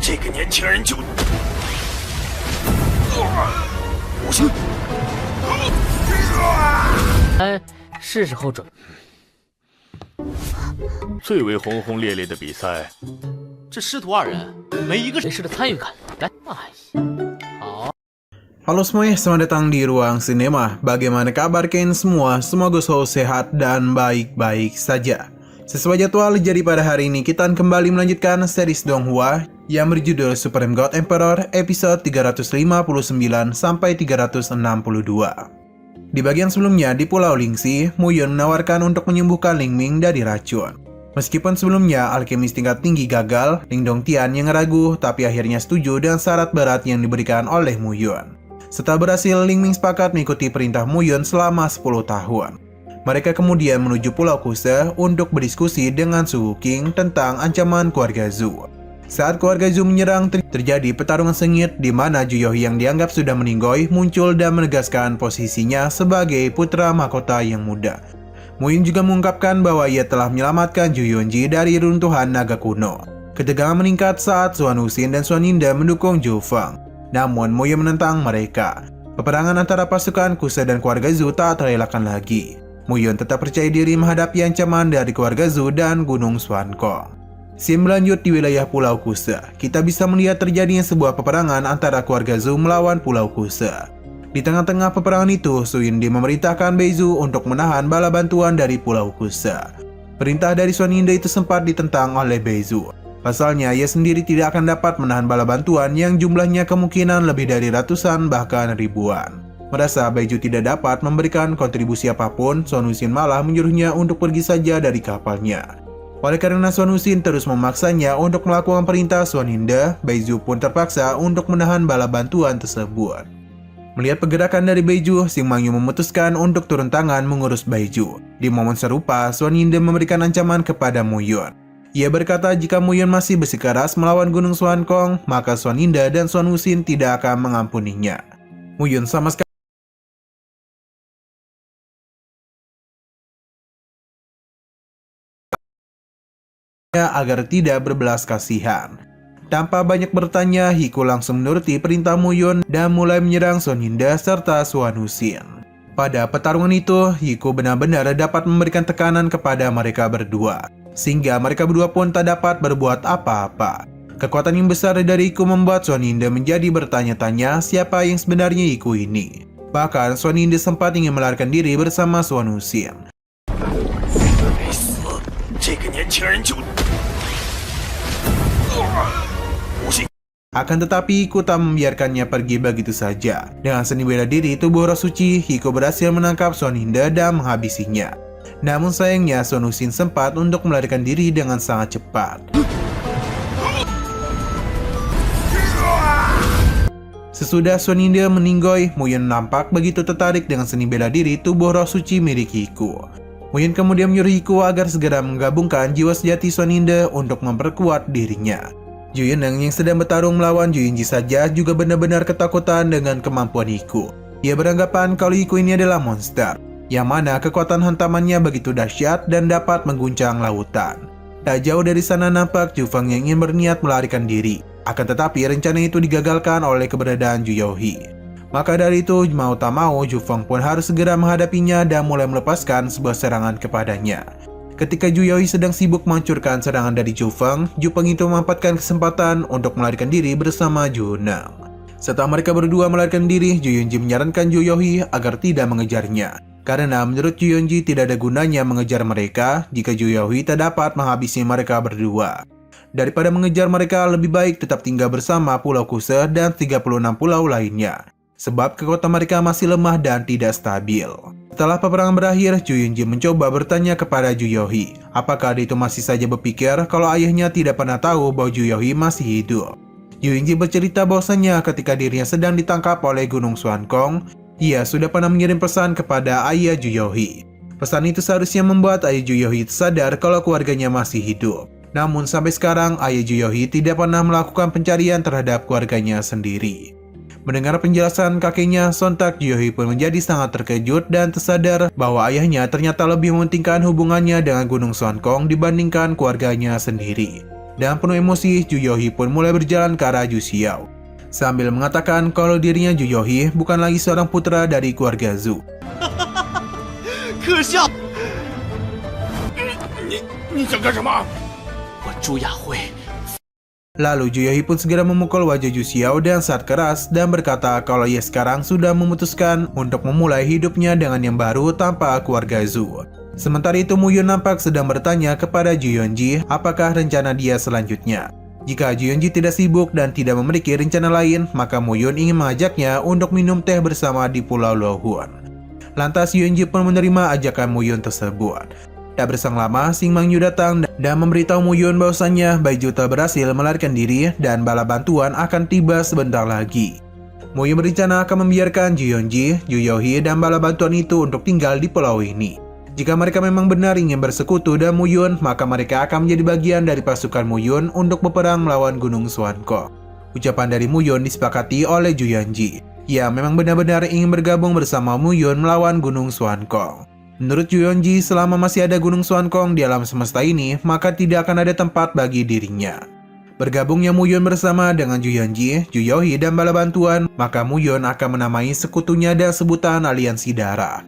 这个年轻人就不行。是时候准。最为轰轰烈烈的比赛，这师徒二人没一个谁是的参与感。来，好。 Halo semuanya, selamat datang di Ruang Sinema. Bagaimana kabar kalian semua? Semoga selalu sehat dan baik-baik saja. Sesuai jadwal, jadi pada hari ini kita akan kembali melanjutkan series Donghua yang berjudul Supreme God Emperor episode 359 sampai 362. Di bagian sebelumnya di Pulau Lingxi, Muyun menawarkan untuk menyembuhkan Ling Ming dari racun. Meskipun sebelumnya alkemis tingkat tinggi gagal, Ling Dongtian yang ragu tapi akhirnya setuju dengan syarat berat yang diberikan oleh Muyun. Setelah berhasil, Ling Ming sepakat mengikuti perintah Muyun selama 10 tahun. Mereka kemudian menuju Pulau Kuse untuk berdiskusi dengan Su King tentang ancaman keluarga Zhu. Saat keluarga Zhu menyerang, terjadi pertarungan sengit di mana Ju Yohi yang dianggap sudah meninggoy muncul dan menegaskan posisinya sebagai putra mahkota yang muda. Muyun juga mengungkapkan bahwa ia telah menyelamatkan Ju Yunji dari runtuhan naga kuno. Ketegangan meningkat saat Xuan Wuxin dan Xuan Yinde mendukung Zhu Feng. Namun Muyun menentang mereka. Peperangan antara pasukan Kuse dan keluarga Zhu tak terelakkan lagi. Muyun tetap percaya diri menghadapi ancaman dari keluarga Zhu dan Gunung Xuankong. Scene berlanjut di wilayah Pulau Kuse. Kita bisa melihat terjadinya sebuah peperangan antara keluarga Zhu melawan Pulau Kuse. Di tengah-tengah peperangan itu, Su Yinde memerintahkan Beizu untuk menahan bala bantuan dari Pulau Kuse. Perintah dari Xuan Yinde itu sempat ditentang oleh Beizu. Pasalnya, ia sendiri tidak akan dapat menahan bala bantuan yang jumlahnya kemungkinan lebih dari ratusan bahkan ribuan. Merasa Beizu tidak dapat memberikan kontribusi apapun, Xuan Wuxin malah menyuruhnya untuk pergi saja dari kapalnya. Oleh karena Xuan Wuxin terus memaksanya untuk melakukan perintah Xuan Yinde, Beizu pun terpaksa untuk menahan bala bantuan tersebut. Melihat pergerakan dari Beizu, Xing Mangyu memutuskan untuk turun tangan mengurus Beizu. Di momen serupa, Xuan Yinde memberikan ancaman kepada Muyun. Ia berkata jika Muyun masih bersikeras melawan Gunung Xuankong, maka Xuan Yinde dan Xuan Wuxin tidak akan mengampuninya. Muyun sama sekali agar tidak berbelas kasihan. Tanpa banyak bertanya, Hiku langsung menuruti perintah Muyun dan mulai menyerang Xuan Yinde serta Xuan Wuxin. Pada pertarungan itu, Hiku benar-benar dapat memberikan tekanan kepada mereka berdua, sehingga mereka berdua pun tak dapat berbuat apa-apa. Kekuatan yang besar dari Hiku membuat Xuan Yinde menjadi bertanya-tanya siapa yang sebenarnya Hiku ini. Bahkan Xuan Yinde sempat ingin melarikan diri bersama Xuan Wuxin. Akan tetapi Hiku tak membiarkannya pergi begitu saja. Dengan seni bela diri tubuh roh suci, Hiku berhasil menangkap Xuan Yinde dan menghabisinya. Namun sayangnya Xuan Wuxin sempat untuk melarikan diri dengan sangat cepat. Sesudah Xuan Yinde meninggoy, Muyun nampak begitu tertarik dengan seni bela diri tubuh roh suci milik Hiku. Muyun kemudian menyuruh Hiku agar segera menggabungkan jiwa sejati Xuan Yinde untuk memperkuat dirinya. Ju Yuneng yang sedang bertarung melawan Ju Yunji saja juga benar-benar ketakutan dengan kemampuan Hiku. Ia beranggapan kalau Hiku ini adalah monster, yang mana kekuatan hantamannya begitu dahsyat dan dapat mengguncang lautan. Tak jauh dari sana nampak Zhu Feng yang ingin berniat melarikan diri. Akan tetapi rencana itu digagalkan oleh keberadaan Ju Yohi. Maka dari itu, mau tak mau Zhu Feng pun harus segera menghadapinya dan mulai melepaskan sebuah serangan kepadanya. Ketika Ju Yohi sedang sibuk menghancurkan serangan dari Zhu Feng itu memanfaatkan kesempatan untuk melarikan diri bersama Ju Neng. Setelah mereka berdua melarikan diri, Ju Yunji menyarankan Ju Yohi agar tidak mengejarnya. Karena menurut Ju Yunji tidak ada gunanya mengejar mereka jika Ju Yohi tak dapat menghabisi mereka berdua. Daripada mengejar mereka, lebih baik tetap tinggal bersama Pulau Kuse dan 36 pulau lainnya. Sebab kekuatan mereka masih lemah dan tidak stabil. Setelah peperangan berakhir, Ju Yunji mencoba bertanya kepada Ju Yohi, apakah dia itu masih saja berpikir kalau ayahnya tidak pernah tahu bahwa Ju Yohi masih hidup. Ju Yunji bercerita bahwasanya ketika dirinya sedang ditangkap oleh Gunung Xuankong, ia sudah pernah mengirim pesan kepada ayah Ju Yohi. Pesan itu seharusnya membuat ayah Ju Yohi sadar kalau keluarganya masih hidup. Namun sampai sekarang, ayah Ju Yohi tidak pernah melakukan pencarian terhadap keluarganya sendiri. Mendengar penjelasan kakeknya, sontak Ju Yohi pun menjadi sangat terkejut dan tersadar bahwa ayahnya ternyata lebih mementingkan hubungannya dengan Gunung Xuankong dibandingkan keluarganya sendiri. Dan penuh emosi, Ju Youhee pun mulai berjalan ke arah Ju Xiao, sambil mengatakan kalau dirinya Ju Youhee bukan lagi seorang putra dari keluarga Zhu. 可笑！你想干什么？我朱雅慧 Lalu Ju Youhee pun segera memukul wajah Ju Xiao dengan sangat keras dan berkata kalau ia sekarang sudah memutuskan untuk memulai hidupnya dengan yang baru tanpa keluarga Zhu. Sementara itu Mu Yun nampak sedang bertanya kepada Ju Yeonji apakah rencana dia selanjutnya. Jika Ju Yeonji tidak sibuk dan tidak memiliki rencana lain, maka Mu Yun ingin mengajaknya untuk minum teh bersama di Pulau Lohun. Lantas Ju Yeonji pun menerima ajakan Mu Yun tersebut. Tak berselang lama, Sing Mang Yu datang dan memberitahu Mu Yun bahwasannya Bai Ju telah berhasil melarikan diri dan bala bantuan akan tiba sebentar lagi. Mu Yun berencana akan membiarkan Ju Yeonji, Ju Youhee, dan bala bantuan itu untuk tinggal di pulau ini. Jika mereka memang benar ingin bersekutu dengan Mu Yun, maka mereka akan menjadi bagian dari pasukan Mu Yun untuk berperang melawan Gunung Suankong. Ucapan dari Mu Yun disepakati oleh Ju Yeonji. Ia memang benar-benar ingin bergabung bersama Mu Yun melawan Gunung Suankong. Menurut Ju Yeonji, selama masih ada Gunung Suankong di alam semesta ini, maka tidak akan ada tempat bagi dirinya. Bergabungnya Mu Yun bersama dengan Ju Yeonji, Ju Youhee, dan bala bantuan, maka Mu Yun akan menamai sekutunya dan sebutan Aliansi Darah.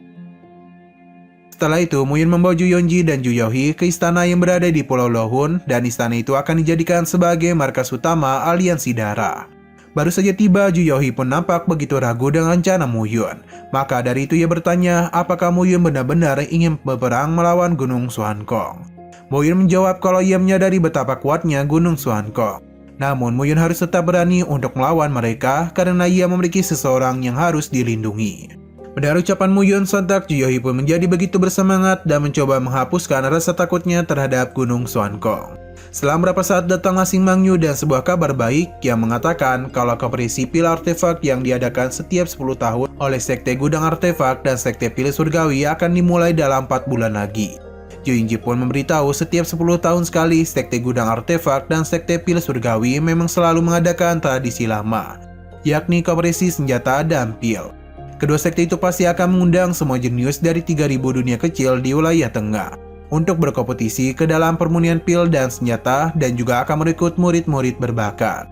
Setelah itu, Mu Yun membawa Ju Yeonji dan Ju Youhee ke istana yang berada di Pulau Lohun, dan istana itu akan dijadikan sebagai markas utama Aliansi Darah. Baru saja tiba, Ju Youhee pun nampak begitu ragu dengan rencana Mu Yun. Maka dari itu ia bertanya apakah Mu Yun benar-benar ingin berperang melawan Gunung Suankong. Mu Yun menjawab kalau ia menyadari betapa kuatnya Gunung Suankong. Namun Mu Yun harus tetap berani untuk melawan mereka karena ia memiliki seseorang yang harus dilindungi. Mendengar ucapan Mu Yun, sontak Ju Youhee pun menjadi begitu bersemangat dan mencoba menghapuskan rasa takutnya terhadap Gunung Suankong. Setelah beberapa saat datanglah Sing Mang Yu dan sebuah kabar baik yang mengatakan kalau kompetisi pil artefak yang diadakan setiap 10 tahun oleh Sekte Gudang Artefak dan Sekte Pil Surgawi akan dimulai dalam 4 bulan lagi. Ju Yingji pun memberitahu setiap 10 tahun sekali Sekte Gudang Artefak dan Sekte Pil Surgawi memang selalu mengadakan tradisi lama, yakni kompetisi senjata dan pil. Kedua sekte itu pasti akan mengundang semua jenius dari 3000 dunia kecil di wilayah tengah untuk berkompetisi ke dalam permunian pil dan senjata dan juga akan merekrut murid-murid berbakat.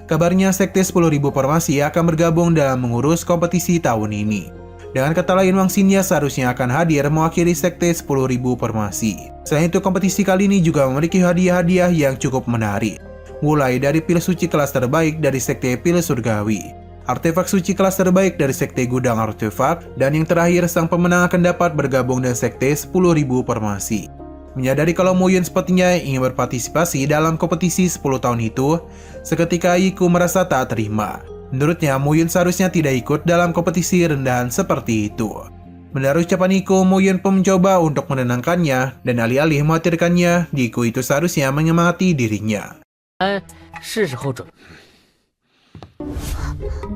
Kabarnya Sekte 10.000 Formasi akan bergabung dalam mengurus kompetisi tahun ini. Dengan kata lain, Wang Xingya seharusnya akan hadir mewakili Sekte 10.000 Formasi. Selain itu, kompetisi kali ini juga memiliki hadiah-hadiah yang cukup menarik. Mulai dari pil suci kelas terbaik dari Sekte Pil Surgawi, artefak suci kelas terbaik dari Sekte Gudang Artefak, dan yang terakhir sang pemenang akan dapat bergabung dengan Sekte 10.000 Formasi. Menyadari kalau Mu Yun sepertinya ingin berpartisipasi dalam kompetisi 10 tahun itu, seketika Yiku merasa tak terima. Menurutnya Mu Yun seharusnya tidak ikut dalam kompetisi rendahan seperti itu. Mendengar ucapan Yiku, Mu Yun pun mencoba untuk menenangkannya dan alih-alih mengkhawatirkannya, Yiku itu seharusnya menyemangati dirinya. 是时候准。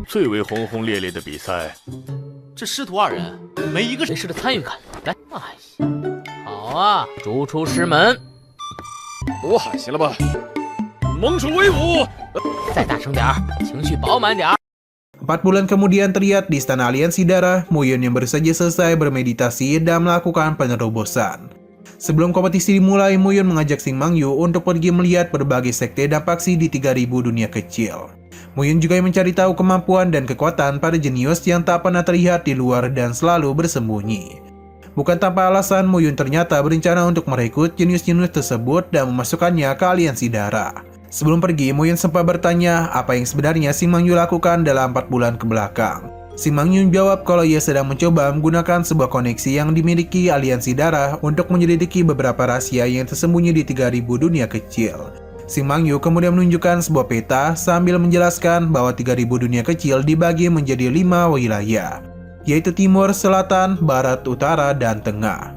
最为轰轰烈烈的比赛，这师徒二人没一个没事的参与感。来，哎呀，好啊，逐出师门。不喊行了吧？蒙主威武！再大声点儿，情绪饱满点儿。 4 bulan kemudian terlihat di Istana Aliansi Darah, Mu Yun yang baru saja selesai bermeditasi dan melakukan penerobosan. Sebelum kompetisi dimulai, Mu Yun mengajak Sing Mang Yu untuk pergi melihat berbagai sekte dan faksi di 3000 dunia kecil. Mu Yun juga mencari tahu kemampuan dan kekuatan para jenius yang tak pernah terlihat di luar dan selalu bersembunyi. Bukan tanpa alasan, Mu Yun ternyata berencana untuk merekrut jenius-jenius tersebut dan memasukkannya ke Aliansi Darah. Sebelum pergi, Mu Yun sempat bertanya apa yang sebenarnya Sing Mang Yu lakukan dalam 4 bulan kebelakang. Sing Mang Yu menjawab kalau ia sedang mencoba menggunakan sebuah koneksi yang dimiliki Aliansi Darah untuk menyelidiki beberapa rahasia yang tersembunyi di 3000 dunia kecil. Sing Mang Yu kemudian menunjukkan sebuah peta sambil menjelaskan bahwa 3000 dunia kecil dibagi menjadi 5 wilayah, yaitu Timur, Selatan, Barat, Utara, dan Tengah.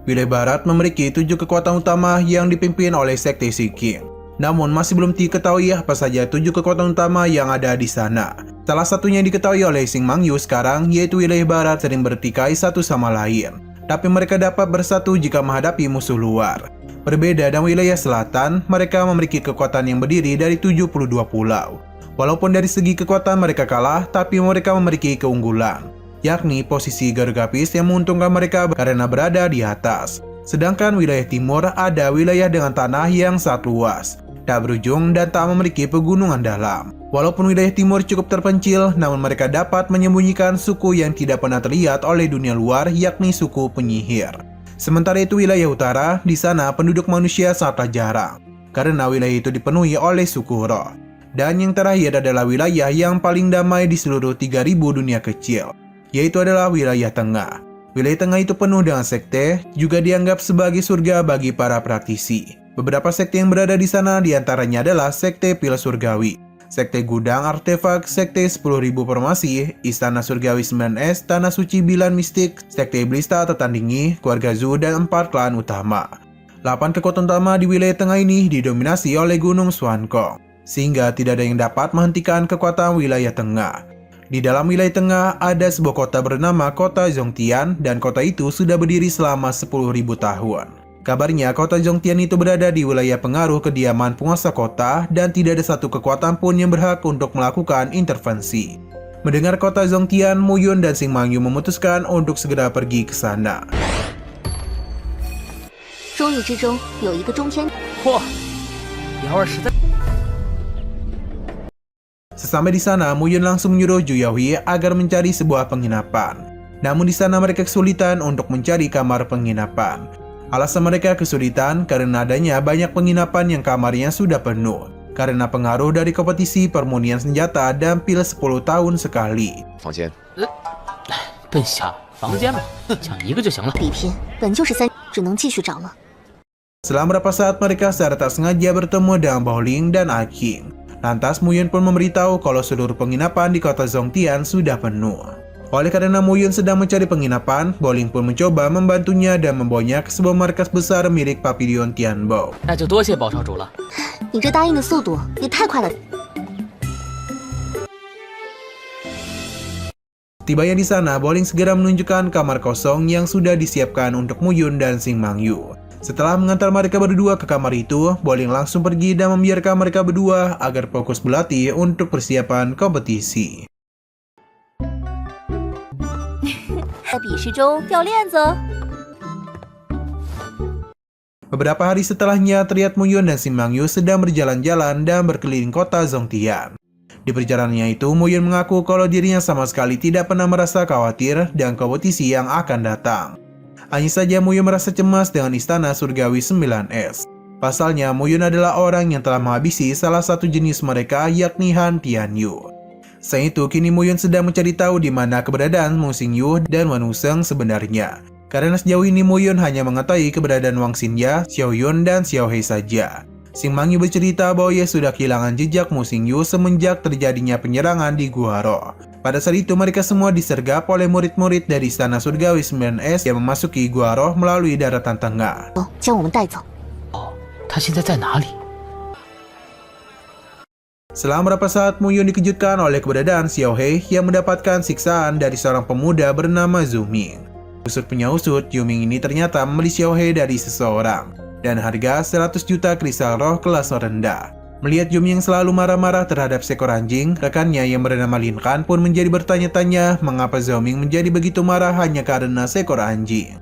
Wilayah Barat memiliki 7 kekuatan utama yang dipimpin oleh Sekte Seeking. Namun masih belum diketahui apa saja 7 kekuatan utama yang ada di sana. Salah satunya yang diketahui oleh Sing Mang Yu sekarang yaitu wilayah Barat sering bertikai satu sama lain, tapi mereka dapat bersatu jika menghadapi musuh luar. Berbeda dengan wilayah selatan, mereka memiliki kekuatan yang berdiri dari 72 pulau. Walaupun dari segi kekuatan mereka kalah, tapi mereka memiliki keunggulan, yakni posisi geografis yang menguntungkan mereka karena berada di atas. Sedangkan wilayah timur ada wilayah dengan tanah yang sangat luas, tak berujung dan tak memiliki pegunungan dalam. Walaupun wilayah timur cukup terpencil, namun mereka dapat menyembunyikan suku yang tidak pernah terlihat oleh dunia luar, yakni suku penyihir. Sementara itu wilayah utara, di sana penduduk manusia sangatlah jarang, karena wilayah itu dipenuhi oleh suku roh. Dan yang terakhir adalah wilayah yang paling damai di seluruh 3000 dunia kecil, yaitu adalah wilayah tengah. Wilayah tengah itu penuh dengan sekte, juga dianggap sebagai surga bagi para praktisi. Beberapa sekte yang berada di sana diantaranya adalah sekte pil surgawi, sekte gudang artefak, sekte 10.000 formasi, istana surgawi 9S, tanah suci bilan mistik, sekte iblis tak tertandingi, keluarga Zu, dan 4 klan utama. 8 kekuatan utama di wilayah tengah ini didominasi oleh Gunung Swankong, sehingga tidak ada yang dapat menghentikan kekuatan wilayah tengah. Di dalam wilayah tengah ada sebuah kota bernama Kota Zhongtian, dan kota itu sudah berdiri selama 10.000 tahun. Kabarnya kota Zhongtian itu berada di wilayah pengaruh kediaman penguasa kota dan tidak ada satu kekuatan pun yang berhak untuk melakukan intervensi. Mendengar kota Zhongtian, Mu Yun dan Xing Mangyu memutuskan untuk segera pergi ke sana. 周日之中有一个中天。嚯，瑶儿实在。 Sesampai di sana, Mu Yun langsung menyuruh Ju Yaohui agar mencari sebuah penginapan. Namun di sana mereka kesulitan untuk mencari kamar penginapan. Alasan mereka kesulitan karena adanya banyak penginapan yang kamarnya sudah penuh, karena pengaruh dari kompetisi permunian senjata dan pil 10 tahun sekali. 房间，笨小房间嘛，抢一个就行了。比拼本就是3，只能继续找了。 Setelah beberapa saat mereka secara tak sengaja bertemu dengan Baoling dan Aking. Lantas Mu Yun pun memberitahu kalau seluruh penginapan di kota Zhongtian sudah penuh. Oleh karena Mu Yun sedang mencari penginapan, Baoling pun mencoba membantunya dan membawanya ke sebuah markas besar milik Papillon Tianbo. 那就多谢宝少主了。你这答应的速度也太快了。 Tibanya di sana, Baoling segera menunjukkan kamar kosong yang sudah disiapkan untuk Mu Yun dan Xing Mangyu. Setelah mengantar mereka berdua ke kamar itu, Baoling langsung pergi dan membiarkan mereka berdua agar fokus berlatih untuk persiapan kompetisi. 在比试中掉链子哦。 Beberapa hari setelahnya, terlihat Mu Yun dan Xing Mangyu sedang berjalan-jalan dan berkeliling kota Zhongtian. Di perjalanannya itu, Mu Yun mengaku kalau dirinya sama sekali tidak pernah merasa khawatir dengan kompetisi yang akan datang. Hanya saja Mu Yun merasa cemas dengan istana surgawi 9S. Pasalnya, Mu Yun adalah orang yang telah menghabisi salah satu jenis mereka, yakni Han Tianyu. Selain itu, kini Mu Yun sedang mencari tahu di mana keberadaan Mu Xingyu dan Wan Wusheng sebenarnya. Karena sejauh ini Mu Yun hanya mengetahui keberadaan Wang Xingya, Xiao Yun, dan Xiao Hei saja. Xing Mangyu bercerita bahwa ia sudah kehilangan jejak Mu Xingyu semenjak terjadinya penyerangan di Gua Ro. Pada saat itu mereka semua disergap oleh murid-murid dari Istana Surgawi 9S yang memasuki Gua Ro melalui daratan tengah. 将我们带走。他现在在哪里？ Setelah beberapa saat, Mu Yun dikejutkan oleh keberadaan Xiao Hei yang mendapatkan siksaan dari seorang pemuda bernama Zhu Ming. Usut punya usut, Zhu Ming ini ternyata membeli Xiao Hei dari seseorang, dan harga 100 juta kristal roh kelas rendah. Melihat Zhu Ming selalu marah-marah terhadap seekor anjing, rekannya yang bernama Lin Kan pun menjadi bertanya-tanya mengapa Zhu Ming menjadi begitu marah hanya karena seekor anjing.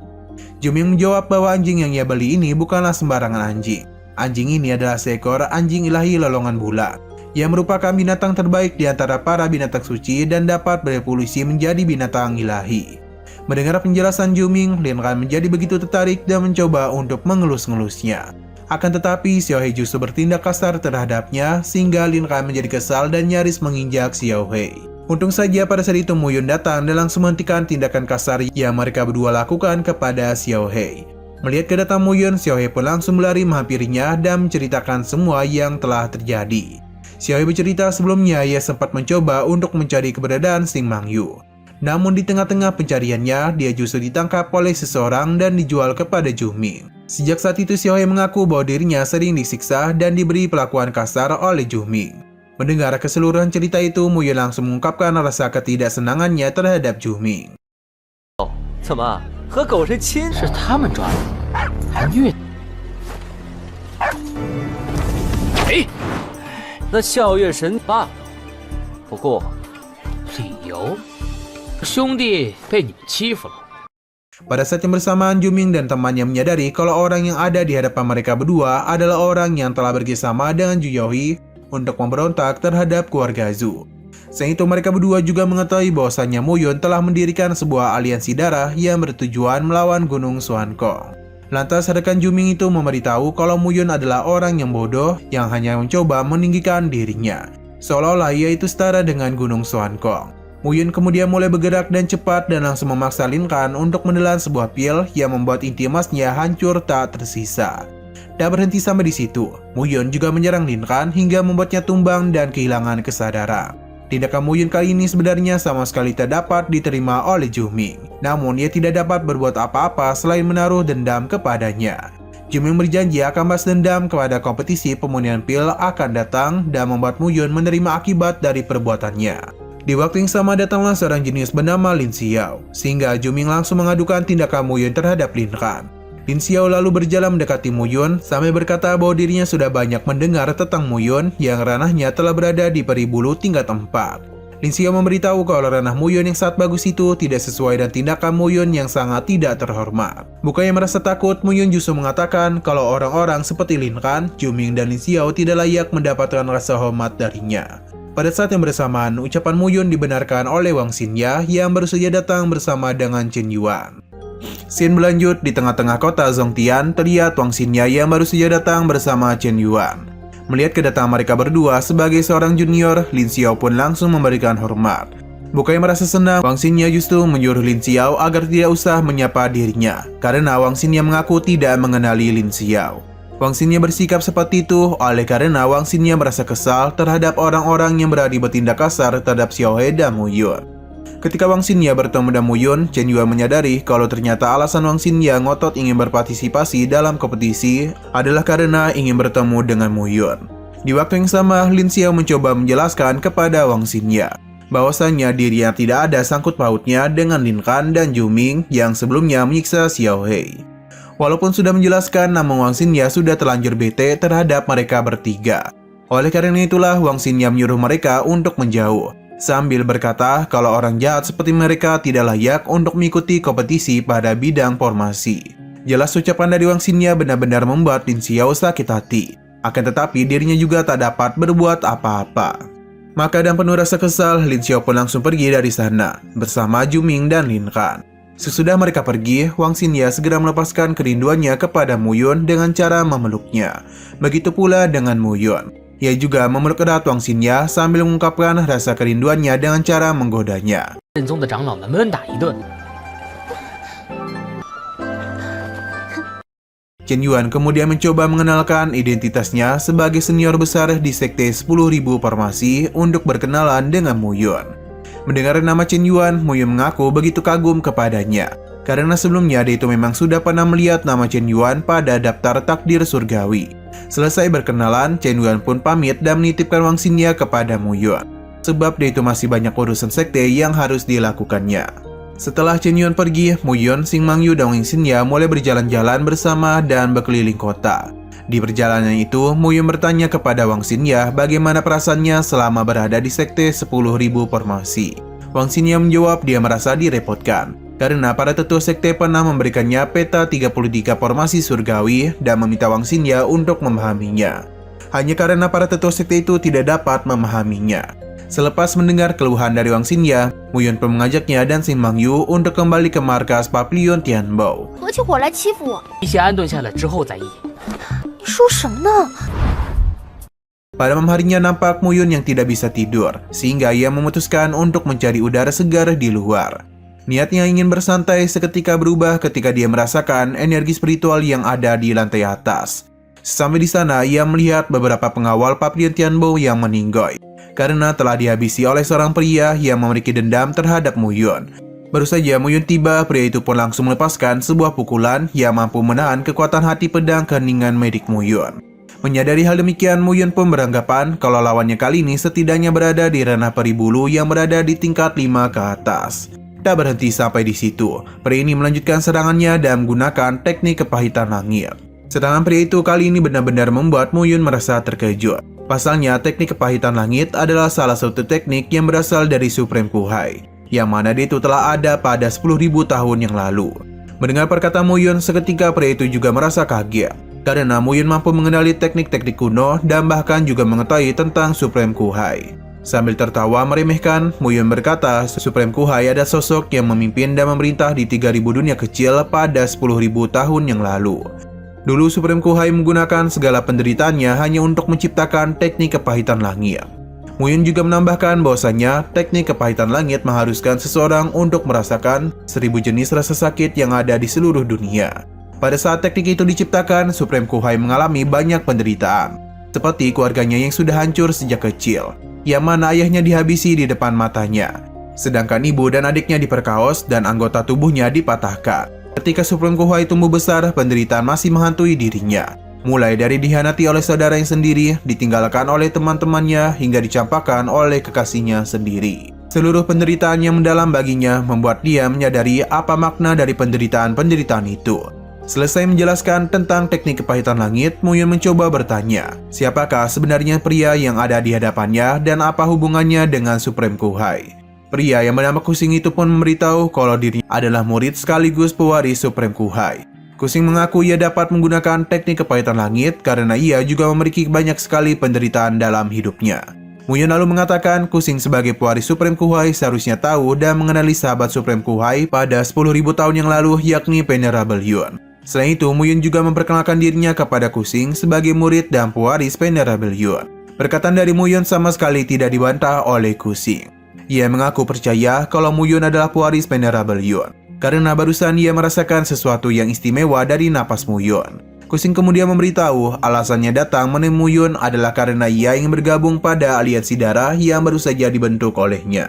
Zhu Ming menjawab bahwa anjing yang ia beli ini bukanlah sembarangan anjing. Anjing ini adalah seekor anjing ilahi lolongan bulan, yang merupakan binatang terbaik di antara para binatang suci dan dapat berevolusi menjadi binatang ilahi. Mendengar penjelasan Zhu Ming, Lin Kan menjadi begitu tertarik dan mencoba untuk mengelus-ngelusnya. Akan tetapi, Xiao Hei justru bertindak kasar terhadapnya, sehingga Lin Kan menjadi kesal dan nyaris menginjak Xiao Hei. Untung saja pada saat itu Mu Yun datang dan langsung menghentikan tindakan kasar yang mereka berdua lakukan kepada Xiao Hei. Melihat kedatangan Mu Yun, Xiao Hei pun langsung berlari menghampirinya dan menceritakan semua yang telah terjadi. Xiao Hei bercerita sebelumnya ia sempat mencoba untuk mencari keberadaan Xing Mangyu. Namun di tengah-tengah pencariannya, dia justru ditangkap oleh seseorang dan dijual kepada Zhu Ming. Sejak saat itu Xiao Hei mengaku bahwa dirinya sering disiksa dan diberi perlakuan kasar oleh Zhu Ming. Mendengar keseluruhan cerita itu, Mu Yun langsung mengungkapkan rasa ketidaksenangannya terhadap Zhu Ming. 怎么和狗是亲？是他们抓的，还虐。哎，那笑月神罢了。不过，理由，兄弟被你们欺负了。Pada saat yang bersamaan, Juming dan temannya menyadari kalau orang yang ada di hadapan mereka berdua adalah orang yang telah bekerjasama dengan Ju Yaohe untuk memberontak terhadap keluarga Zhu. Selain itu, mereka berdua juga mengetahui bahwasannya Mu Yun telah mendirikan sebuah aliansi darah yang bertujuan melawan Gunung Xuankong. Lantas rekan Juming itu memberitahu kalau Mu Yun adalah orang yang bodoh yang hanya mencoba meninggikan dirinya, seolah-olah ia itu setara dengan Gunung Xuankong. Mu Yun kemudian mulai bergerak dan cepat dan langsung memaksa Lin Khan untuk menelan sebuah pil yang membuat inti emasnya hancur tak tersisa. Tak berhenti sampai di situ, Mu Yun juga menyerang Lin Khan hingga membuatnya tumbang dan kehilangan kesadaran. Tindakan Mu Yun kali ini sebenarnya sama sekali tak dapat diterima oleh Juming. Namun ia tidak dapat berbuat apa-apa selain menaruh dendam kepadanya. Juming berjanji akan balas dendam kepada kompetisi pemurnian pil akan datang dan membuat Mu Yun menerima akibat dari perbuatannya. Di waktu yang sama datanglah seorang jenius bernama Lin Xiao, sehingga Juming langsung mengadukan tindakan Mu Yun terhadap Lin Khan. Lin Xiao lalu berjalan mendekati Mu Yun sampai berkata bahwa dirinya sudah banyak mendengar tentang Mu Yun yang ranahnya telah berada di peri bulu tingkat 4. Lin Xiao memberitahu kalau ranah Mu Yun yang sangat bagus itu tidak sesuai dengan tindakan Mu Yun yang sangat tidak terhormat. Bukannya merasa takut, Mu Yun justru mengatakan kalau orang-orang seperti Lin Khan, Juming, dan Lin Xiao tidak layak mendapatkan rasa hormat darinya. Pada saat yang bersamaan, ucapan Mu Yun dibenarkan oleh Wang Xingya yang baru saja datang bersama dengan Chen Yuan. Scene berlanjut di tengah-tengah kota Zhongtian, terlihat Wang Xingya yang baru saja datang bersama Chen Yuan. Melihat kedatangan mereka berdua sebagai seorang junior, Lin Xiao pun langsung memberikan hormat. Bukannya merasa senang, Wang Xingya justru menyuruh Lin Xiao agar tidak usah menyapa dirinya, karena Wang Xingya mengaku tidak mengenali Lin Xiao. Wang Xingya bersikap seperti itu oleh karena Wang Xingya merasa kesal terhadap orang-orang yang berani bertindak kasar terhadap Xiaohe dan Mu Yun. Ketika Wang Xingya bertemu dengan Mu Yun, Chen Yuan menyadari kalau ternyata alasan Wang Xingya ngotot ingin berpartisipasi dalam kompetisi adalah karena ingin bertemu dengan Mu Yun. Di waktu yang sama, Lin Xiao mencoba menjelaskan kepada Wang Xingya bahwasannya dirinya tidak ada sangkut pautnya dengan Lin Khan dan Juming yang sebelumnya menyiksa Xiaohe. Walaupun sudah menjelaskan, namun Wang Xingya sudah terlanjur bete terhadap mereka bertiga. Oleh karena itulah Wang Xingya menyuruh mereka untuk menjauh, sambil berkata kalau orang jahat seperti mereka tidak layak untuk mengikuti kompetisi pada bidang formasi. Jelas ucapan dari Wang Xingya benar-benar membuat Lin Xiao sakit hati. Akan tetapi dirinya juga tak dapat berbuat apa-apa. Maka dan penuh rasa kesal, Lin Xiao pun langsung pergi dari sana bersama Juming dan Lin Khan. Sesudah mereka pergi, Wang Xingya segera melepaskan kerinduannya kepada Mu Yun dengan cara memeluknya. Begitu pula dengan Mu Yun. Ia juga memeluk erat Wang Xingya sambil mengungkapkan rasa kerinduannya dengan cara menggodanya. 正宗的长老们闷打一顿。 Chen Yuan kemudian mencoba mengenalkan identitasnya sebagai senior besar di sekte 10.000 Farmasi untuk berkenalan dengan Mu Yun. Mendengar nama Chen Yuan, Mu Yun mengaku begitu kagum kepadanya, karena sebelumnya dia itu memang sudah pernah melihat nama Chen Yuan pada daftar takdir surgawi. Selesai berkenalan, Chen Yuan pun pamit dan menitipkan Wang Xingya kepada Mu Yun, sebab dia itu masih banyak urusan sekte yang harus dilakukannya. Setelah Chen Yuan pergi, Mu Yun, Xing Mangyu, dan Wang Xingya mulai berjalan-jalan bersama dan berkeliling kota. Di perjalanan itu, Mu Yun bertanya kepada Wang Xingya bagaimana perasaannya selama berada di sekte 10.000 Farmasi. Wang Xingya menjawab dia merasa direpotkan, karena para tetua sekte pernah memberikannya peta 33 formasi surgawi dan meminta Wang Xingya untuk memahaminya. Hanya karena para tetua sekte itu tidak dapat memahaminya. Selepas mendengar keluhan dari Wang Xingya, Mu Yun pun mengajaknya dan Xing Mangyu untuk kembali ke markas Papillon Tianbao. 合起伙来欺负我， 一切安顿下来之后再议。 你说什么呢？ Pada malam harinya nampak Mu Yun yang tidak bisa tidur, sehingga ia memutuskan untuk mencari udara segar di luar. Niatnya ingin bersantai seketika berubah ketika dia merasakan energi spiritual yang ada di lantai atas. Sampai di sana, ia melihat beberapa pengawal Papillon Tianbao yang meninggoy, karena telah dihabisi oleh seorang pria yang memiliki dendam terhadap Mu Yun. Baru saja Mu Yun tiba, pria itu pun langsung melepaskan sebuah pukulan yang mampu menahan kekuatan hati pedang keheningan medik Mu Yun. Menyadari hal demikian, Mu Yun pun beranggapan kalau lawannya kali ini setidaknya berada di ranah peri bulu yang berada di tingkat 5 ke atas. Tak berhenti sampai di situ, pria ini melanjutkan serangannya dan menggunakan teknik kepahitan langit. Serangan pria itu kali ini benar-benar membuat Mu Yun merasa terkejut. Pasalnya, teknik kepahitan langit adalah salah satu teknik yang berasal dari Supreme Puhai, yang mana dia itu telah ada pada 10.000 tahun yang lalu. Mendengar perkataan Muyun, seketika pria itu juga merasa kaget. Karena Muyun mampu mengenali teknik-teknik kuno dan bahkan juga mengetahui tentang Supreme Kuhai. Sambil tertawa meremehkan, Muyun berkata Supreme Kuhai ada sosok yang memimpin dan memerintah di 3000 dunia kecil pada 10.000 tahun yang lalu. Dulu Supreme Kuhai menggunakan segala penderitaannya hanya untuk menciptakan teknik kepahitan langit. Muyun juga menambahkan bahwasanya teknik kepahitan langit mengharuskan seseorang untuk merasakan 1000 jenis rasa sakit yang ada di seluruh dunia. Pada saat teknik itu diciptakan, Supreme Kuhai mengalami banyak penderitaan, seperti keluarganya yang sudah hancur sejak kecil, yang mana ayahnya dihabisi di depan matanya, sedangkan ibu dan adiknya diperkaos dan anggota tubuhnya dipatahkan. Ketika Supreme Kuhai tumbuh besar, penderitaan masih menghantui dirinya. Mulai dari dihianati oleh saudara yang sendiri, ditinggalkan oleh teman-temannya, hingga dicampakkan oleh kekasihnya sendiri. Seluruh penderitaan yang mendalam baginya membuat dia menyadari apa makna dari penderitaan-penderitaan itu. Selesai menjelaskan tentang teknik kepahitan langit, Muyun mencoba bertanya, siapakah sebenarnya pria yang ada di hadapannya dan apa hubungannya dengan Supreme Kuhai. Pria yang bernama Kusing itu pun memberitahu kalau dirinya adalah murid sekaligus pewaris Supreme Kuhai. Kusing mengaku ia dapat menggunakan teknik kepahitan langit karena ia juga memiliki banyak sekali penderitaan dalam hidupnya. Muyun lalu mengatakan Kusing sebagai pewaris Supreme Kuhai seharusnya tahu dan mengenali sahabat Supreme Kuhai pada 10.000 tahun yang lalu, yakni Venerable Yun. Selain itu, Muyun juga memperkenalkan dirinya kepada Kusing sebagai murid dan pewaris Venerable Yun. Perkataan dari Muyun sama sekali tidak dibantah oleh Kusing. Ia mengaku percaya kalau Muyun adalah pewaris Venerable Yun, karena barusan ia merasakan sesuatu yang istimewa dari napas Muyun. Kusing kemudian memberitahu alasannya datang menemui Muyun adalah karena ia ingin bergabung pada aliansi darah yang baru saja dibentuk olehnya.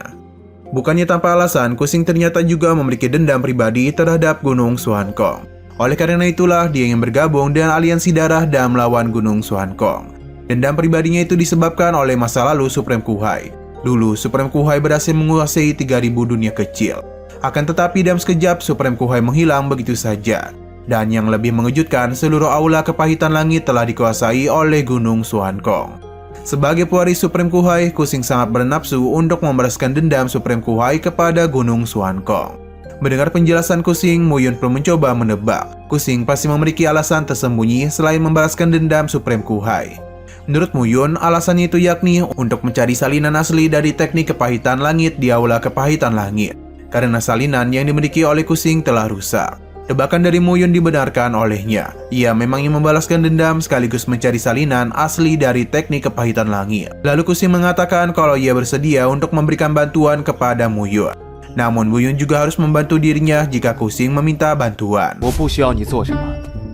Bukannya tanpa alasan, Kusing ternyata juga memiliki dendam pribadi terhadap Gunung Suankong. Oleh karena itulah dia ingin bergabung dengan aliansi darah dan melawan Gunung Suankong. Dendam pribadinya itu disebabkan oleh masa lalu Supreme Kuhai. Dulu Supreme Kuhai berhasil menguasai 3000 dunia kecil. Akan tetapi dalam sekejap Supreme Kuhai menghilang begitu saja. Dan yang lebih mengejutkan, seluruh aula kepahitan langit telah dikuasai oleh Gunung Suankong. Sebagai pewaris Supreme Kuhai, Kusing sangat bernafsu untuk membalaskan dendam Supreme Kuhai kepada Gunung Suankong. Mendengar penjelasan Kusing, Muyun pun mencoba menebak. Kusing pasti memiliki alasan tersembunyi selain membalaskan dendam Supreme Kuhai. Menurut Muyun, alasannya itu yakni untuk mencari salinan asli dari teknik kepahitan langit di aula kepahitan langit. Karena salinan yang dimiliki oleh Kusing telah rusak. Tebakan dari Muyun dibenarkan olehnya. Ia memang ingin membalaskan dendam sekaligus mencari salinan asli dari teknik kepahitan langit. Lalu Kusing mengatakan kalau ia bersedia untuk memberikan bantuan kepada Muyun. Namun Muyun juga harus membantu dirinya jika Kusing meminta bantuan. 我不需要你做什么，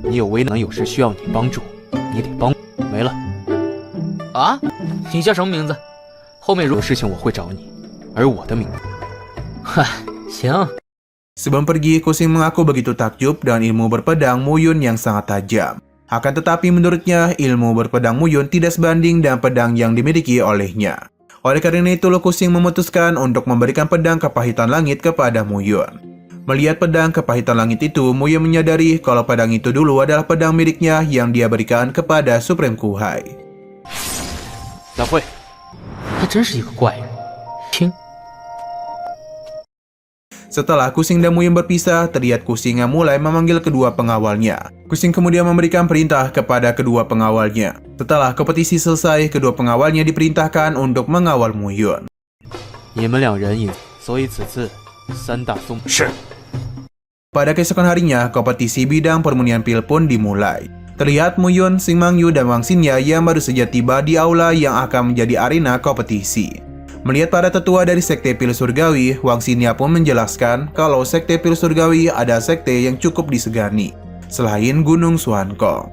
你有为难有事需要你帮助，你得帮。没了。啊，你叫什么名字？后面如有事情我会找你，而我的名字。 嗨，行。 Sebelum pergi, Kusing mengaku begitu takjub dengan ilmu berpedang Muyun yang sangat tajam. Akan tetapi menurutnya, ilmu berpedang Muyun tidak sebanding dengan pedang yang dimiliki olehnya. Oleh karena itu, Kusing memutuskan untuk memberikan pedang kepahitan langit kepada Muyun. Melihat pedang kepahitan langit itu, Muyun menyadari kalau pedang itu dulu adalah pedang miliknya yang dia berikan kepada Supreme Kuhai. 小慧，他真是一个怪人。听。 Setelah Kusing dan Muyun berpisah, terlihat Kusing yang mulai memanggil kedua pengawalnya. Kusing kemudian memberikan perintah kepada kedua pengawalnya. Setelah kompetisi selesai, kedua pengawalnya diperintahkan untuk mengawal Muyun. 你们两人引，所以此次三大宗是。 Pada keesokan harinya, kompetisi bidang permunian pil pun dimulai. Terlihat Muyun, Xing Mangyu, dan Wang Xinya yang baru saja tiba di aula yang akan menjadi arena kompetisi. Melihat para tetua dari Sekte Pil Surgawi, Wang Xinya pun menjelaskan kalau Sekte Pil Surgawi ada sekte yang cukup disegani, selain Gunung Suankong.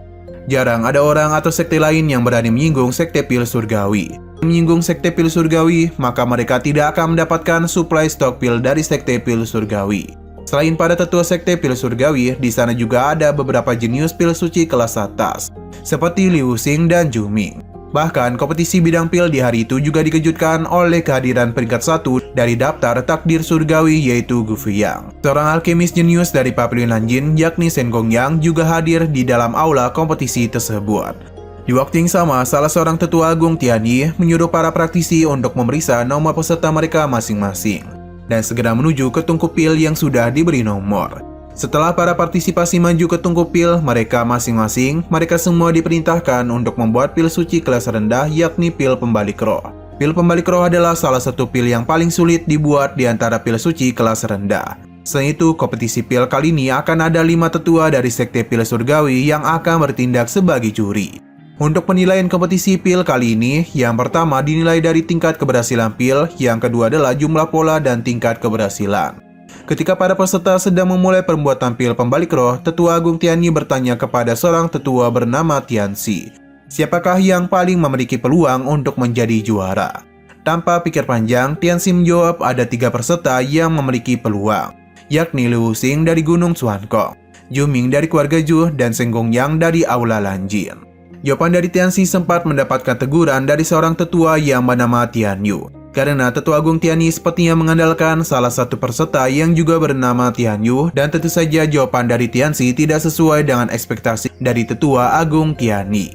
Jarang ada orang atau sekte lain yang berani menyinggung Sekte Pil Surgawi. Menyinggung Sekte Pil Surgawi, maka mereka tidak akan mendapatkan suplai stok pil dari Sekte Pil Surgawi. Selain pada tetua Sekte Pil Surgawi, di sana juga ada beberapa jenius pil suci kelas atas, seperti Liu Xing dan Zhu Ming. Bahkan, kompetisi bidang pil di hari itu juga dikejutkan oleh kehadiran peringkat 1 dari daftar takdir surgawi, yaitu Gu Fiyang. Seorang alkemis jenius dari Papilion Nanjin, yakni Shen Gongyang, juga hadir di dalam aula kompetisi tersebut. Di waktu yang sama, salah seorang tetua agung Tianyi menyuruh para praktisi untuk memeriksa nomor peserta mereka masing-masing dan segera menuju ke tungku pil yang sudah diberi nomor. Setelah para partisipasi maju ke tungku pil mereka masing-masing, mereka semua diperintahkan untuk membuat pil suci kelas rendah, yakni pil pembalik roh. Pil pembalik roh adalah salah satu pil yang paling sulit dibuat di antara pil suci kelas rendah. Selain itu, kompetisi pil kali ini akan ada 5 tetua dari sekte pil surgawi yang akan bertindak sebagai juri. Untuk penilaian kompetisi pil kali ini, yang pertama dinilai dari tingkat keberhasilan pil, yang kedua adalah jumlah pola dan tingkat keberhasilan. Ketika para peserta sedang memulai pembuatan pil pembalik roh, Tetua Agung Tianyi bertanya kepada seorang tetua bernama Tianxi, siapakah yang paling memiliki peluang untuk menjadi juara? Tanpa pikir panjang, Tianxi menjawab ada 3 peserta yang memiliki peluang, yakni Liu Xing dari Gunung Xuankong, Juming dari keluarga Zhu, dan Seng Gongyang dari Aula Lanjin. Jawaban dari Tianxi sempat mendapatkan teguran dari seorang tetua yang bernama Tian Yu, karena Tetua Agung Tianyi sepertinya mengandalkan salah satu peserta yang juga bernama Tian Yu, dan tentu saja jawaban dari Tianxi tidak sesuai dengan ekspektasi dari Tetua Agung Tianyi.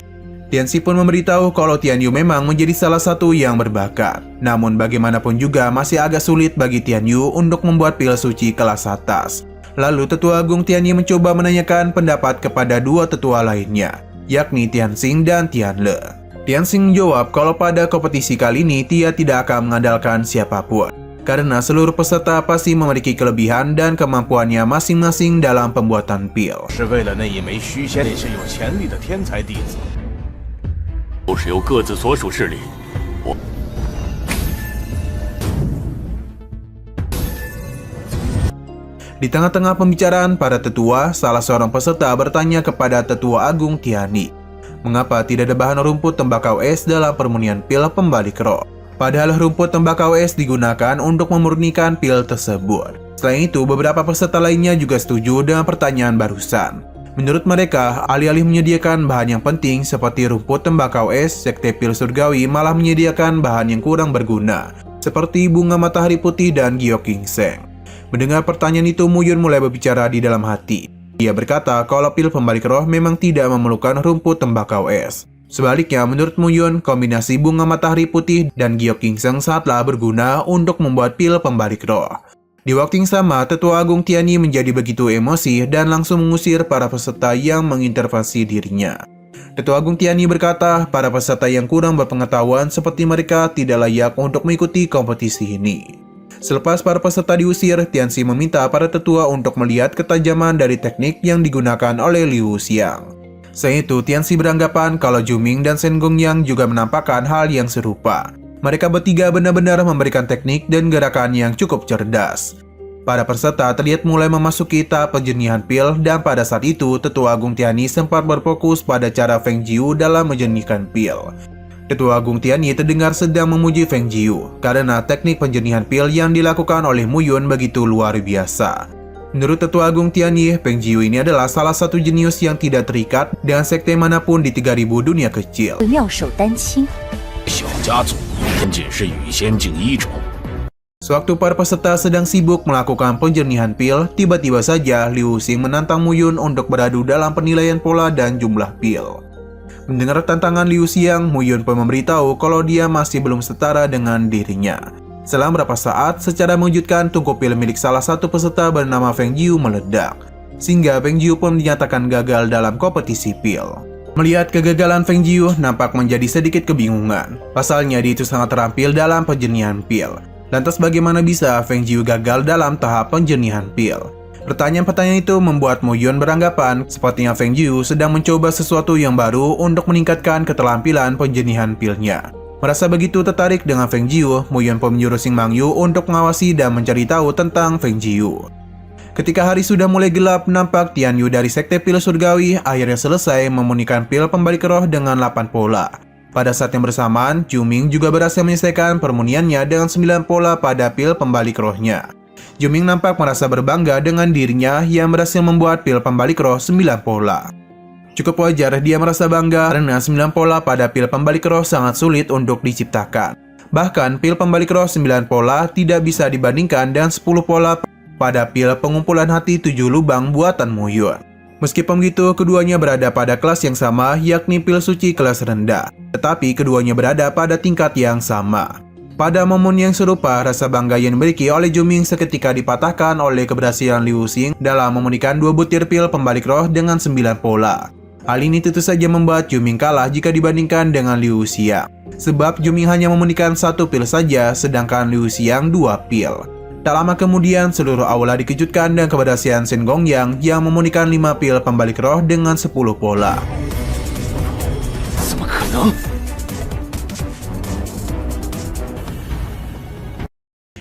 Tianxi pun memberitahu kalau Tian Yu memang menjadi salah satu yang berbakat. Namun bagaimanapun juga masih agak sulit bagi Tian Yu untuk membuat pil suci kelas atas. Lalu Tetua Agung Tianyi mencoba menanyakan pendapat kepada 2 tetua lainnya, yakni Tianxing dan Tianle. Tianxing menjawab kalau pada kompetisi kali ini dia tidak akan mengandalkan siapapun, karena seluruh peserta pasti memiliki kelebihan dan kemampuannya masing-masing dalam pembuatan pil. 是为了那一枚虚仙，也是有潜力的天才弟子，都是由各自所属势力。 Di tengah-tengah pembicaraan para tetua, salah seorang peserta bertanya kepada Tetua Agung Tianyi, mengapa tidak ada bahan rumput tembakau es dalam permurnian pil pembalik roh? Padahal rumput tembakau es digunakan untuk memurnikan pil tersebut. Selain itu, beberapa peserta lainnya juga setuju dengan pertanyaan barusan. Menurut mereka, alih-alih menyediakan bahan yang penting seperti rumput tembakau es, sekte pil surgawi malah menyediakan bahan yang kurang berguna, seperti bunga matahari putih dan giok ginseng. Mendengar pertanyaan itu, Mu Yun mulai berbicara di dalam hati. Ia berkata kalau pil pembalik roh memang tidak memerlukan rumput tembakau es. Sebaliknya, menurut Mu Yun, kombinasi bunga matahari putih dan giok ginseng sangatlah berguna untuk membuat pil pembalik roh. Di waktu yang sama, Tetua Agung Tianyi menjadi begitu emosi dan langsung mengusir para peserta yang mengintervensi dirinya. Tetua Agung Tianyi berkata, para peserta yang kurang berpengetahuan seperti mereka tidak layak untuk mengikuti kompetisi ini. Selepas para peserta diusir, Tianxi meminta para tetua untuk melihat ketajaman dari teknik yang digunakan oleh Liu Xiang. Selain itu, Tianxi beranggapan kalau Juming dan Seng Gongyang juga menampakkan hal yang serupa. Mereka bertiga benar-benar memberikan teknik dan gerakan yang cukup cerdas. Para peserta terlihat mulai memasuki tahap penjernihan pil, dan pada saat itu Tetua Agung Tianyi sempat berfokus pada cara Feng Jiu dalam menjernihkan pil. Tetua Agung Tianyi terdengar sedang memuji Feng Jiu karena teknik penjernihan pil yang dilakukan oleh Mu Yun begitu luar biasa. Menurut Tetua Agung Tianyi, Feng Jiu ini adalah salah satu jenius yang tidak terikat dengan sekte manapun di 3000 dunia kecil. 妙手丹青。 小家族仅仅是羽仙境一种。 Sewaktu para peserta sedang sibuk melakukan penjernihan pil, tiba-tiba saja Liu Xing menantang Mu Yun untuk beradu dalam penilaian pola dan jumlah pil. Mendengar tantangan Liu Xiang, Mu Yun pun memberitahu kalau dia masih belum setara dengan dirinya. Selang beberapa saat, secara mengejutkan tungku pil milik salah satu peserta bernama Feng Jiu meledak, sehingga Feng Jiu pun dinyatakan gagal dalam kompetisi pil. Melihat kegagalan Feng Jiu nampak menjadi sedikit kebingungan. Pasalnya dia itu sangat terampil dalam penjernihan pil. Lantas bagaimana bisa Feng Jiu gagal dalam tahap penjernihan pil? Pertanyaan-pertanyaan itu membuat Mu Yun beranggapan sepertinya Feng Jiu sedang mencoba sesuatu yang baru untuk meningkatkan keterampilan penjernihan pilnya. Merasa begitu tertarik dengan Feng Jiu, Mu Yun pun menyuruh Xing Mangyu untuk mengawasi dan mencari tahu tentang Feng Jiu. Ketika hari sudah mulai gelap, nampak Tian Yu dari sekte pil surgawi akhirnya selesai memurnikan pil pembalik roh dengan 8 pola. Pada saat yang bersamaan, Juming juga berhasil menyelesaikan permuniannya dengan 9 pola pada pil pembalik rohnya. Juming nampak merasa berbangga dengan dirinya yang berhasil membuat pil pembalik roh 9 pola. Cukup wajar dia merasa bangga karena 9 pola pada pil pembalik roh sangat sulit untuk diciptakan. Bahkan pil pembalik roh 9 pola tidak bisa dibandingkan dengan 10 pola pada pil pengumpulan hati 7 lubang buatan Mu Yun. Meskipun begitu, keduanya berada pada kelas yang sama, yakni pil suci kelas rendah. Tetapi keduanya berada pada tingkat yang sama. Pada momen yang serupa, rasa bangga yang dimiliki oleh Zhu Ming seketika dipatahkan oleh keberhasilan Liu Xing dalam memunikan 2 butir pil pembalik roh dengan 9 pola. Hal ini tentu saja membuat Zhu Ming kalah jika dibandingkan dengan Liu Xiang. Sebab Zhu Ming hanya memunikan 1 pil saja, sedangkan Liu Xiang 2 pil. Tak lama kemudian, seluruh aula dikejutkan dengan keberhasilan Shen Gongyang yang memunikan 5 pil pembalik roh dengan 10 pola.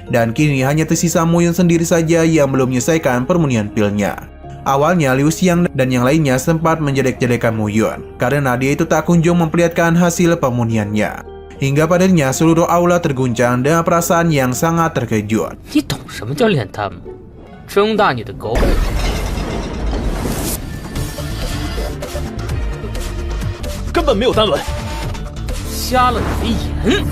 Dan kini hanya tersisa Mu Yun sendiri saja yang belum menyelesaikan permunian pilnya. Awalnya Liu Xiang dan yang lainnya sempat menjelek-jelekan Mu Yun karena dia itu tak kunjung memperlihatkan hasil permuniannya. Hingga padanya seluruh aula terguncang dengan perasaan yang sangat terkejut. 你懂什么叫练他们？睁大你的狗！根本没有单轮，瞎了你的眼！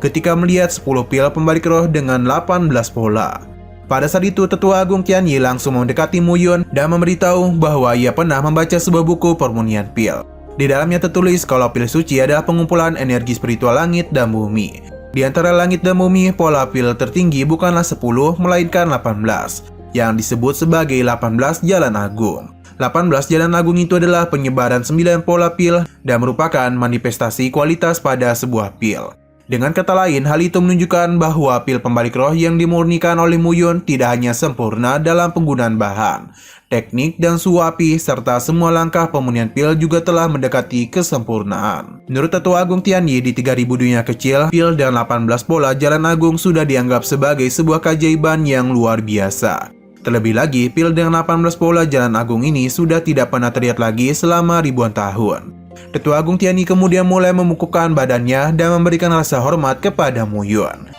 Ketika melihat 10 pil pembalik roh dengan 18 pola. Pada saat itu, Tetua Agung Tianyi langsung mendekati Mu Yun dan memberitahu bahwa ia pernah membaca sebuah buku permunian pil. Di dalamnya tertulis kalau pil suci adalah pengumpulan energi spiritual langit dan bumi. Di antara langit dan bumi, pola pil tertinggi bukanlah 10, melainkan 18, yang disebut sebagai 18 jalan agung. 18 jalan agung itu adalah penyebaran 9 pola pil dan merupakan manifestasi kualitas pada sebuah pil. Dengan kata lain, hal itu menunjukkan bahwa pil pembalik roh yang dimurnikan oleh Mu Yun tidak hanya sempurna dalam penggunaan bahan, teknik, dan suhu api, serta semua langkah pemunian pil juga telah mendekati kesempurnaan. Menurut Tetua Agung Tianyi, di 3000 dunia kecil, pil dan 18 pola jalan agung sudah dianggap sebagai sebuah keajaiban yang luar biasa. Terlebih lagi, pil dengan 18 pola jalan agung ini sudah tidak pernah terlihat lagi selama ribuan tahun. Tetua Agung Tianyi kemudian mulai memukupkan badannya dan memberikan rasa hormat kepada Mu Yun.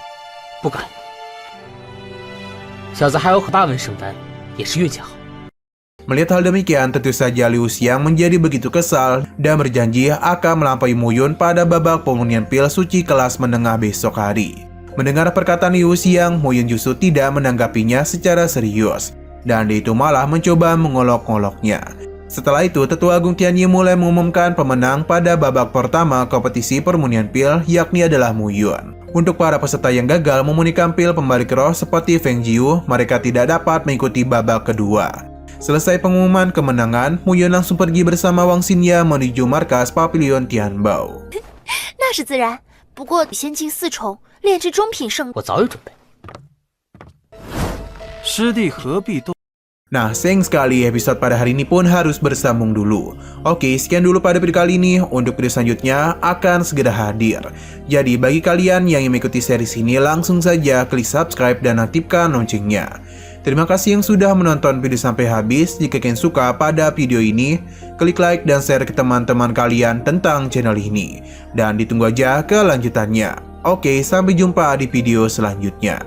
不敢，小子还有8纹圣丹，也是越加好。 Melihat hal demikian, tentu saja Liu Xiang menjadi begitu kesal dan berjanji akan melampaui Mu Yun pada babak pemunian pil suci kelas menengah besok hari. Mendengar perkataan Liu Xiang, Mu Yun justru tidak menanggapinya secara serius, dan dia itu malah mencoba mengolok-oloknya. Setelah itu, Tetua Agung Tianyi mulai mengumumkan pemenang pada babak pertama kompetisi permunian pil, yakni adalah Mu Yun. Untuk para peserta yang gagal memunikan pil pembalik roh seperti Feng Jiu, mereka tidak dapat mengikuti babak kedua. Selesai pengumuman kemenangan, Mu Yun langsung pergi bersama Wang Xingya menuju markas Pavilion Tianbao. 那是自然，不过先进4重，炼制中品圣。我早有准备。师弟何必动？ Nah, sayang sekali episode pada hari ini pun harus bersambung dulu. Oke, sekian dulu pada video kali ini. Untuk video selanjutnya akan segera hadir. Jadi bagi kalian yang ingin mengikuti series ini, langsung saja klik subscribe dan aktifkan loncengnya. Terima kasih yang sudah menonton video sampai habis. Jika kalian suka pada video ini, klik like dan share ke teman-teman kalian tentang channel ini. Dan ditunggu aja kelanjutannya. Oke, sampai jumpa di video selanjutnya.